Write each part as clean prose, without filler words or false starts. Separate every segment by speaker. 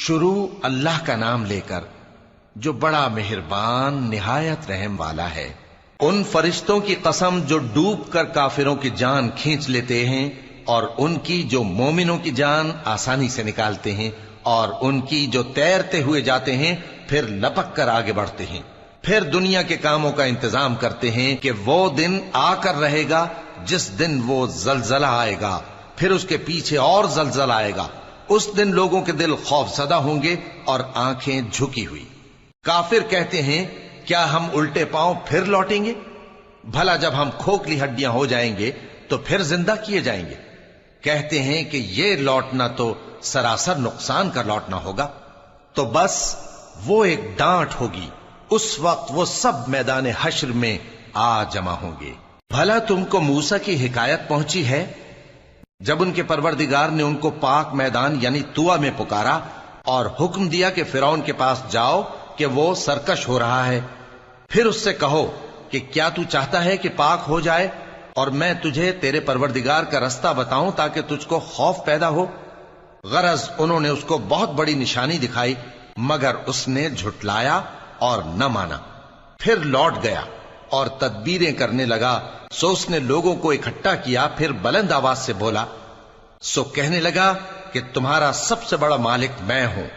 Speaker 1: شروع اللہ کا نام لے کر جو بڑا مہربان نہایت رحم والا ہے۔ ان فرشتوں کی قسم جو ڈوب کر کافروں کی جان کھینچ لیتے ہیں، اور ان کی جو مومنوں کی جان آسانی سے نکالتے ہیں، اور ان کی جو تیرتے ہوئے جاتے ہیں پھر لپک کر آگے بڑھتے ہیں، پھر دنیا کے کاموں کا انتظام کرتے ہیں کہ وہ دن آ کر رہے گا جس دن وہ زلزلہ آئے گا، پھر اس کے پیچھے اور زلزلہ آئے گا۔ اس دن لوگوں کے دل خوف زدہ ہوں گے اور آنکھیں جھکی ہوئی۔ کافر کہتے ہیں کیا ہم الٹے پاؤں پھر لوٹیں گے؟ بھلا جب ہم کھوکھلی ہڈیاں ہو جائیں گے تو پھر زندہ کیے جائیں گے؟ کہتے ہیں کہ یہ لوٹنا تو سراسر نقصان کا لوٹنا ہوگا۔ تو بس وہ ایک ڈانٹ ہوگی، اس وقت وہ سب میدان حشر میں آ جمع ہوں گے۔ بھلا تم کو موسیٰ کی حکایت پہنچی ہے جب ان کے پروردگار نے ان کو پاک میدان یعنی طویٰ میں پکارا اور حکم دیا کہ فرعون کے پاس جاؤ کہ وہ سرکش ہو رہا ہے، پھر اس سے کہو کہ کیا تو چاہتا ہے کہ پاک ہو جائے اور میں تجھے تیرے پروردگار کا رستہ بتاؤں تاکہ تجھ کو خوف پیدا ہو؟ غرض انہوں نے اس کو بہت بڑی نشانی دکھائی مگر اس نے جھٹلایا اور نہ مانا، پھر لوٹ گیا اور تدبیریں کرنے لگا۔ سو اس نے لوگوں کو اکٹھا کیا، پھر بلند آواز سے بولا، سو کہنے لگا کہ تمہارا سب سے بڑا مالک میں ہوں۔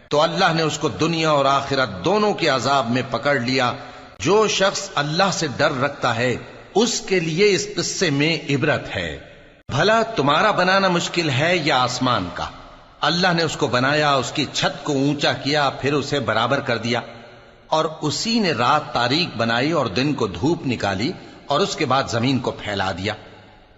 Speaker 1: تو اللہ نے اس کو دنیا اور آخرت دونوں کے عذاب میں پکڑ لیا۔ جو شخص اللہ سے ڈر رکھتا ہے اس کے لیے اس قصے میں عبرت ہے۔ بھلا تمہارا بنانا مشکل ہے یا آسمان کا؟ اللہ نے اس کو بنایا، اس کی چھت کو اونچا کیا، پھر اسے برابر کر دیا، اور اسی نے رات تاریک بنائی اور دن کو دھوپ نکالی، اور اس کے بعد زمین کو پھیلا دیا۔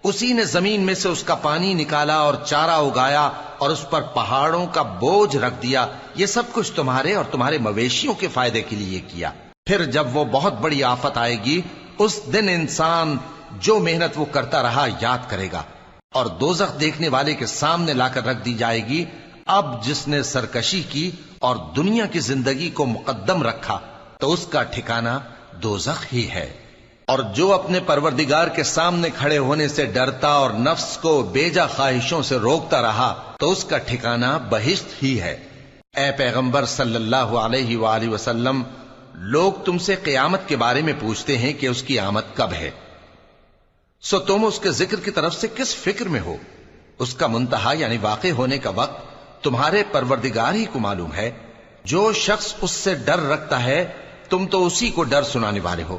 Speaker 1: اسی نے زمین میں سے اس کا پانی نکالا اور چارہ اگایا اور اس پر پہاڑوں کا بوجھ رکھ دیا۔ یہ سب کچھ تمہارے اور تمہارے مویشیوں کے فائدے کے لیے کیا۔ پھر جب وہ بہت بڑی آفت آئے گی اس دن انسان جو محنت وہ کرتا رہا یاد کرے گا، اور دوزخ دیکھنے والے کے سامنے لا کر رکھ دی جائے گی۔ اب جس نے سرکشی کی اور دنیا کی زندگی کو مقدم رکھا تو اس کا ٹھکانہ دوزخ ہی ہے۔ اور جو اپنے پروردگار کے سامنے کھڑے ہونے سے ڈرتا اور نفس کو بیجا خواہشوں سے روکتا رہا تو اس کا ٹھکانہ بہشت ہی ہے۔ اے پیغمبر صلی اللہ علیہ وآلہ وسلم، لوگ تم سے قیامت کے بارے میں پوچھتے ہیں کہ اس کی آمد کب ہے، سو تم اس کے ذکر کی طرف سے کس فکر میں ہو؟ اس کا منتہا یعنی واقع ہونے کا وقت تمہارے پروردگار ہی کو معلوم ہے۔ جو شخص اس سے ڈر رکھتا ہے تم تو اسی کو ڈر سنانے والے ہو۔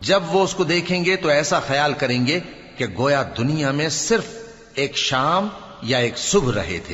Speaker 1: جب وہ اس کو دیکھیں گے تو ایسا خیال کریں گے کہ گویا دنیا میں صرف ایک شام یا ایک صبح رہے تھے۔